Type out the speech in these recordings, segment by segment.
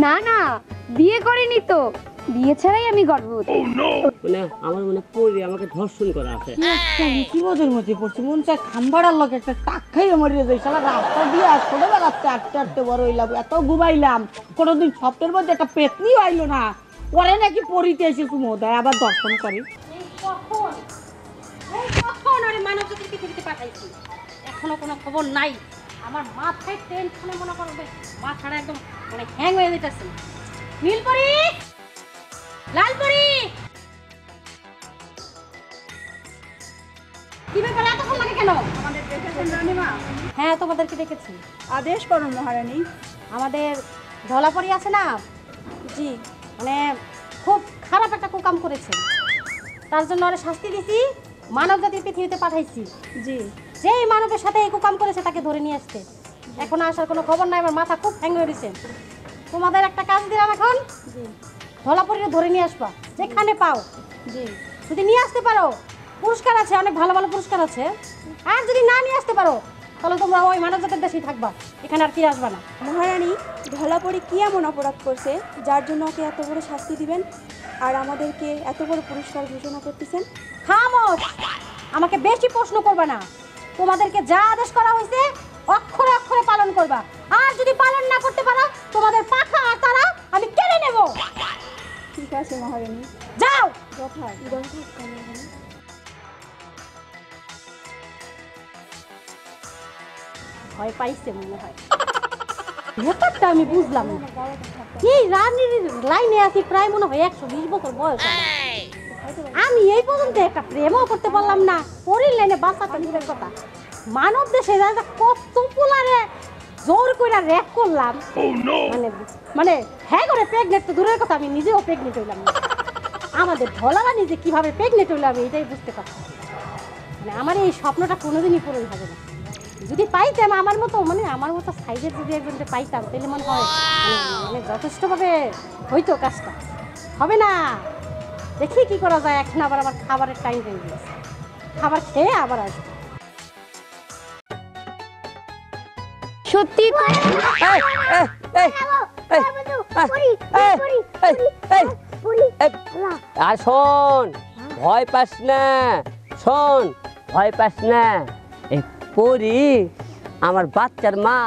না না, বিয়ে করিনি তো, বিয়ে ছাড়াই আমি গর্ভবতী। মানে আমার মনে পড়ে আমাকে ধর্ষণ করা আছে। কি মজার মধ্যে পড়ছে, মন চায় খাম্বাড়ার লোক একটা টাক খাইয়ে মরিয়ে যায়। সারা রাস্তা দিয়ে ছোটবেলাতে আটতে আটতে বড় হইলাম, এত ঘুমাইলাম, কোনোদিন স্বপ্নের মধ্যে একটা পেতনিও আইলো না। পরে নাকি পরিতে এসে সুমোদয় আবার দর্শন করে। কখন আরে মানব জাতির পৃথিবীতে পাঠাইছি, এখনো কোনো খবর নাই। আমার মাথায় টেনশনে মনে করবে মাথাটা একদম মানে হ্যাং হয়ে যেতেছে। নীলপরি, লালপরি, কি ব্যাপার এতক্ষণ লাগে কেন? আমাদের দেখেছেন রানীমা? হ্যাঁ তোমাদেরকে দেখেছি। আদেশ করুন মহারানী। আমাদের ধলাপরি আছে না, জি, মানে খুব খারাপ একটা কুকাম করেছে, তার জন্য আরে শাস্তি দিছি, মানব জাতির পৃথিবীতে পাঠাইছি। জি। যেই মানবের সাথে এই কুকাম করেছে তাকে ধরে নিয়ে আসতে। এখন আসার কোনো খবর নাই, আমার মাথা খুব হ্যাং হয়ে গেছে। তোমাদের একটা কাজ দিলাম এখন, ধলাপরিরে ধরে নিয়ে আসবা যেখানে পাও। জি। যদি নিয়ে আসতে পারো পুরস্কার আছে, অনেক ভালো ভালো পুরস্কার আছে। আর যদি না নিয়ে আসতে পারো তাহলে তোমরা ওই মানব জাতির দেশেই থাকবা, এখানে আর কি আসবা না। মহারানী, ধলাপরি কি এমন অপরাধ করছে যার জন্য ওকে এত বড় শাস্তি দিবেন আর আমাদেরকে এত বড় পুরস্কার ঘোষণা করতেছেন? খামোশ, আমাকে বেশি প্রশ্ন করবা না। তোমাদেরকে যা আদেশ করা হয়েছে অক্ষরে অক্ষরে পালন করবা, আর যদি পালন না করতে পারো তোমাদের পাখা আর তারা আমি কেড়ে নেব। ঠিক আছে মহারানী। যাও। ভয় পাইছে মনে হয়, ব্যাপারটা আমি বুঝলাম না। এই রানীর লাইনে আছি প্রায় মনে হয় 120 বছর বয়স আমার। আমি এই পর্যন্ত একটা প্রেমও করতে পারলাম না, পরের লাইনে বাঁচাতে দূরের কথা, মানব দেশে কত পোলারে জোর করে র্যাপ করলাম। মানে মানে হ্যাঁ করে প্রেগনেন্ট তো দূরের কথা, আমি নিজেও প্রেগনেন্ট হইলাম না। আমাদের ধলারা নিজে কিভাবে প্রেগনেন্ট হইলো আমি এটাই বুঝতে পারছি। মানে আমার এই স্বপ্নটা কোনোদিনই পূরণ হবে না। যদি পাইতাম আমার মতো সাইজের যদি একজনকে পাইতাম তাহলে মনে হয় মানে যথেষ্টভাবে হইতো কাজটা। হবে না, দেখি কি করা যায়। এখন আবার আমার খাবারের টাইম হয়ে গেছে, খাবার খেয়ে আবার আসবো। সত্যি তো? আর শোন, ভয় পাস না, শোন ভয় পাস না। এই পরি আমার বাচ্চার মা।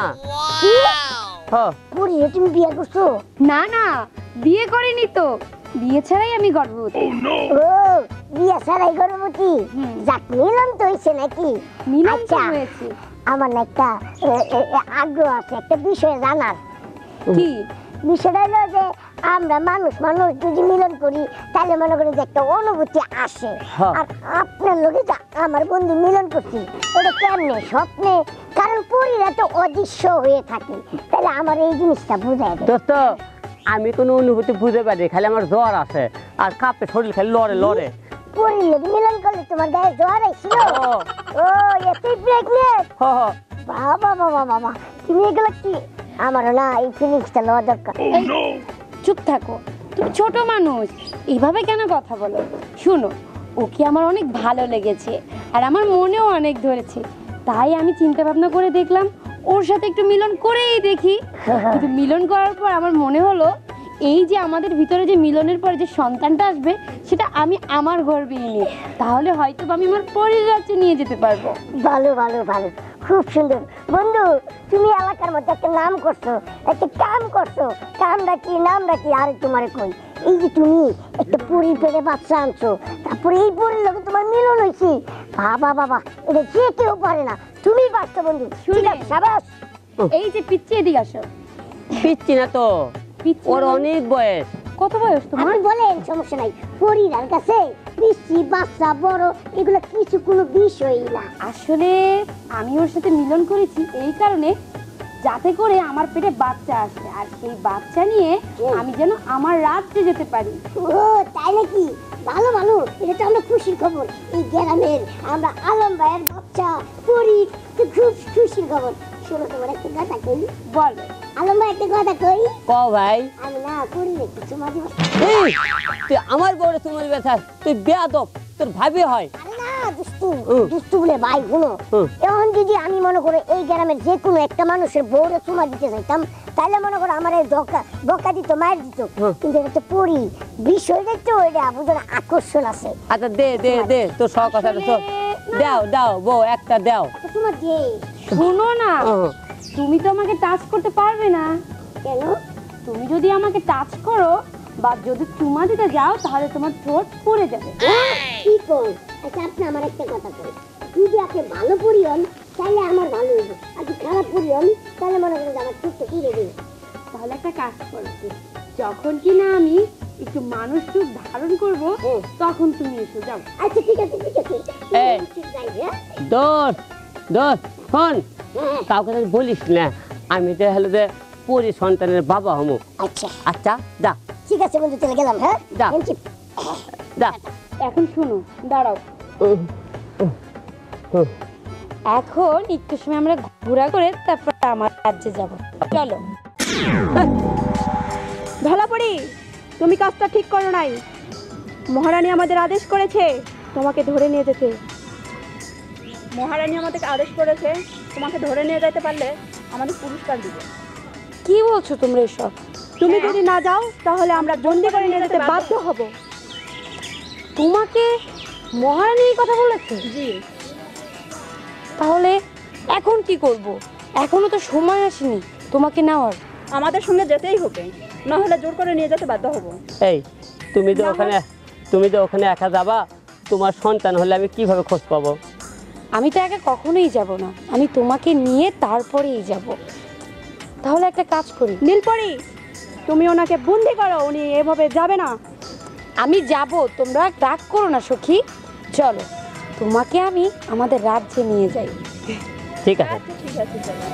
পরি, তুমি বিয়ে করছো? না না, বিয়ে করিনি তো, বিয়ে ছাড়াই আমি গর্ভবতী। ও, বিয়ে ছাড়াই গর্ভবতী? যাক, মিলন তো হয়েছে নাকি? মিলন তো আচ্ছা, হয়েছে। আমার না একটা আগ্রহ আছে একটা বিষয় জানার। কি বিষয়টা হলো যে আমরা মানুষ যদি মিলন করি তাহলে মনে করি যে একটা অনুভূতি আসে। আর আপনার লোকে যে আমার বন্ধু মিলন করছি ওটা কেমনে, স্বপ্নে? কারণ পরীরা তো অদৃশ্য হয়ে থাকে, তাহলে আমার এই জিনিসটা বুঝায় দেয়। দোস্ত, আমি কোনো অনুভূতি বুঝতে পারি, খালি আমার জ্বর আছে আর কাঁপে শরীর, খালি লড়ে লড়ে। পরীর লোক মিলন করলে তোমার গায়ে জ্বর আইছিল? ও, এতই প্রেগনেন্ট? বাবা বাবা বাবা, তুমি এগুলো কি? আমারও না এই ফিলিংসটা নেওয়া দরকার। চুপ থাকো, তুমি ছোট মানুষ, এভাবে কেন কথা বলো? শুনো, ওকে আমার অনেক ভালো লেগেছে আর আমার মনেও অনেক ধরেছে, তাই আমি চিন্তা ভাবনা করে দেখলাম ওর সাথে একটু মিলন করেই দেখি। কিন্তু মিলন করার পর আমার মনে হলো এই যে আমাদের ভিতরে যে মিলনের পরে যে সন্তানটা আসবে সেটা আমি আমার গর্ভে নিই, তাহলে হয়তো আমি আমার পরিরাজ্যে নিয়ে যেতে পারবো। ভালো ভালো ভালো, খুব সুন্দর। বন্ধু, তুমি এলাকার মধ্যে একটা নাম করছো, একটা কাম করছো। কামটা কি, নামটা কি? আর তোমার কই, এই যে তুমি একটা পরীর পেটে বাচ্চা আনছো, তারপরে এই পরীর লোকে তোমার মিলন হয়েছে। বাবা বাবা, এটা যে কেউ পারে না, তুমি পারছো বন্ধু। ঠিক আছে, সাবাস। এই যে পিচ্ছি, এদিকে আসো। পিচ্ছি না তো, ওর অনেক বয়স। কত বয়স তোমার? আপনি বলেন, সমস্যা নাই। পরীরার কাছে পিচ্ছি, বাচ্চা, বড় এগুলো কিছু কোনো বিষয়ই না। আসলে আমি ওর সাথে মিলন করেছি এই কারণে যাতে করে আমার পেটে বাচ্চা আসে, আর সেই বাচ্চা নিয়ে আমি যেন আমার রাজ্যে যেতে পারি। ও তাই নাকি? ভালো ভালো, এটা তো আমরা খুশির খবর। এই গ্রামের আমরা আলম ভাইয়ের বাচ্চা পরি, তো খুব খুশির খবর। শোনো, তোমার একটা কথা কই। বলো। আলম ভাই, একটা কথা কই। ক ভাই। আমি না করি একটু চুমা দিব। এই, তুই আমার বড় তোমার ব্যথা, তুই বেয়াদব, তোর ভাবি হয়। আরে না, দুষ্টু দুষ্টু বলে ভাই। শুনো, এখন যদি আমি মনে করে এই গ্রামের যে কোনো একটা মানুষের বউরে চুমা দিতে চাইতাম তাহলে মনে করো আমার এই বকা দিত মার দিত, কিন্তু এটা তো পরি, বিষয়টা তো ওইটা বুঝো আকর্ষণ আছে। আচ্ছা দে দে দে তোর সব কথাটা তো দাও দাও বউ একটা দাও। আচ্ছা, তোমার যে শোনো না, হুম। তুমি তো আমাকে টাচ করতে পারবে না। কেন তুমি যদি আমাকে টাচ করো বা যদি চুমা দিতে যাও তাহলে তোমার ঠোঁট পড়ে যাবে। কি কর? আচ্ছা আপনি আমার একটা কথা কই, যদি আপনি ভালো পরি হন তাহলে আমার ভালো হইবে, আর যদি খারাপ পরি হন তাহলে মনে করেন যে আমার চোখটা তুলে দেবে। তাহলে একটা কাজ করো, যখন কিনা আমি একটু মানুষ রূপ ধারণ করব তখন তুমি এসে যাও। আচ্ছা ঠিক আছে ঠিক আছে, এই। ঠিক যাই, হ্যাঁ? দোস্ত দোস্ত শোন, কাউকে তো বলিস না আমি তো হলো যে পরি সন্তানের বাবা হমু। আচ্ছা আচ্ছা যা ঠিক আছে বন্ধু, চলে গেলাম, হ্যাঁ যা। Friendship। যা। এখন শুনো, দাঁড়াও। এখন একটু সময় আমরা ঘোরা করে তারপর আমার রাজ্যে যাব। চলো। ধলাপরি, তুমি কাজটা ঠিক করো নাই। মহারানী আমাদের আদেশ করেছে তোমাকে ধরে নিয়ে যেতে। মহারানী আমাদেরকে আদেশ করেছে তোমাকে ধরে নিয়ে যেতে পারলে আমাদের পুরস্কার দিবে। কি বলছো তোমরা এসব? তুমি যদি না যাও তাহলে আমরা বন্দি করে নিয়ে যেতে বাধ্য হব। তোমাকে মহারানী এই কথা বলেছে? জি। তাহলে এখন কি করব? এখনো তো সময় আসেনি তোমাকে নেওয়ার। আমাদের সঙ্গে যেতেই হবে, না হলে জোর করে নিয়ে যেতে বাধ্য হব। এই তুমি তো ওখানে একা যাবা, তোমার সন্তান হলে আমি কিভাবে খোঁজ পাবো? আমি তো একা কখনোই যাব না, আমি তোমাকে নিয়ে তারপরেই যাব। তাহলে একটা কাজ করি, নীলপরি, তুমি ওনাকে বন্দি করো, উনি এভাবে যাবে না। আমি যাব, তোমরা রাগ করো না সখী। চলো তোমাকে আমি আমাদের রাজ্যে নিয়ে যাই। ঠিক আছে। ঠিক আছে চলো।